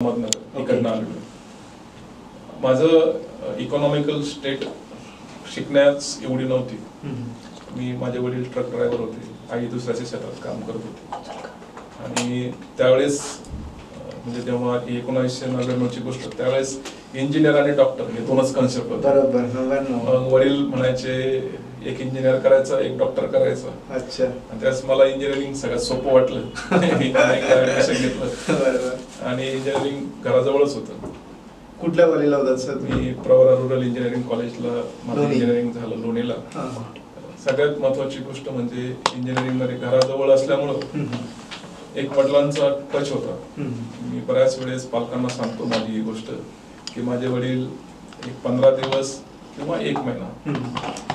अहमदनगर इकडनं आलेलो. माझं इकॉनॉमिकल स्टेट शिकण्यास एवढी नव्हती. मी माझे वडील ट्रक ड्रायव्हर होते, आई दुसऱ्याच्या शेतात काम करत होते. आणि त्यावेळेस म्हणजे तेव्हा 1999ची गोष्ट, त्यावेळेस इंजिनियर आणि डॉक्टर हे दोनच कन्सेप्ट होते. बरोबर. वडील म्हणायचे एक इंजिनियर करायचा, एक डॉक्टर करायचा. अच्छा. आणि त्यावेळेस मला इंजिनिअरिंग सगळ्यात सोपं वाटलं. ऍडमिशन घेतलं आणि इंजिनिअरिंग घराजवळच होतं. कुठल्या कॉलेजला होतात सर? मी प्रवरा रुरल इंजिनिअरिंग कॉलेजला माझं इंजिनिअरिंग झालं लोणीला. सगळ्यात महत्वाची गोष्ट म्हणजे इंजिनिअरिंग मध्ये घराजवळ असल्यामुळं एक वडिलांचा टच होता. मी बऱ्याच वेळेस पालकांना सांगतो माझी ही गोष्ट की माझे वडील एक 15 दिवस किंवा 1 महिना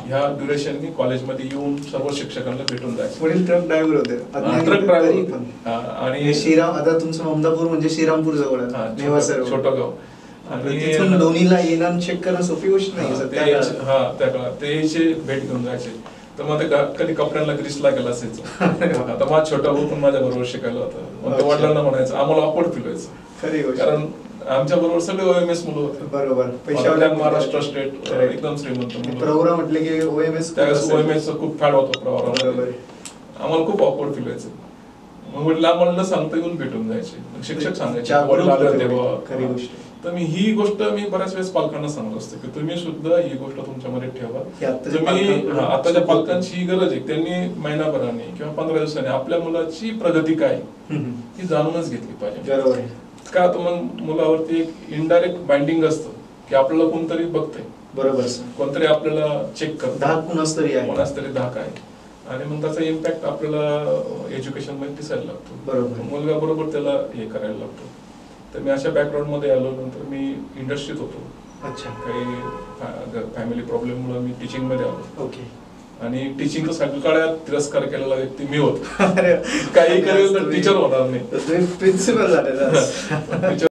ह्या ड्युरेशननी कॉलेजमध्ये येऊन सर्व शिक्षकांना भेटून जायचे. वडील ट्रक ड्रायव्हर होते. ट्रक ड्रायव्हर आणि श्रीराम, आता तुमचं ममदापूर म्हणजे श्रीरामपूर जवळ आहे, छोटं गाव. आणि तिथून लोणीला येणं चेक करणं सोपी गोष्ट नाही. त्या काळात ते भेट घेऊन जायचे. तर मग कधी कपड्यांना ग्रीसला गेला असायचं. आता माझा छोटा भाऊ पण माझ्या बरोबर शिकायला होता. मग ते वडिलांना म्हणायचं, आम्हाला ऑकवर्ड फील व्हायचं, कारण आमच्या बरोबर सगळे OMS मुलं होते. बरोबर. महाराष्ट्र स्टेट एकदम श्रीमंत प्रवरा म्हटले की OMS, त्यावेळेस OMS खूप फॅड होतो प्रवरा. आम्हाला खूप ऑकवर्ड फील व्हायचं. मग वडील आम्हाला सांगता येऊन भेटून जायचे, शिक्षक सांगायचे वडील आले तेव्हा. तर मी ही गोष्ट मी बऱ्याच वेळेस पालकांना सांगत असतो की तुम्ही सुद्धा ही गोष्ट तुमच्यामध्ये ठेवा. तुम्ही आताच्या पालकांची ही गरज आहे, त्यांनी महिनाभराने किंवा 15 दिवसांनी आपल्या मुलाची प्रगती काय ही जाणूनच घेतली पाहिजे. का तर मग मुलावरती एक इनडायरेक्ट बाइंडिंग असतं की आपल्याला कोणतरी बघतंय. बरोबर. कोणतरी आपल्याला चेक करतं, कोणाच तरी धाक आहे. आणि मग त्याचा इम्पॅक्ट आपल्याला एज्युकेशन मध्ये दिसायला लागतो. बरोबर. मुलगा बरोबर त्याला हे करायला लागतो. तर मी अशा बॅकग्राऊंड मध्ये आलो. नंतर मी इंडस्ट्रीत होतो. अच्छा. काही फॅमिली प्रॉब्लेम मुळे मी टीचिंग मध्ये आलो. ओके. आणि टीचिंगचा सगळ्यात तिरस्कार केलेला व्यक्ती मी होतो. काही करेल तर टीचर होणार नाही. प्रिन्सिपल झाले.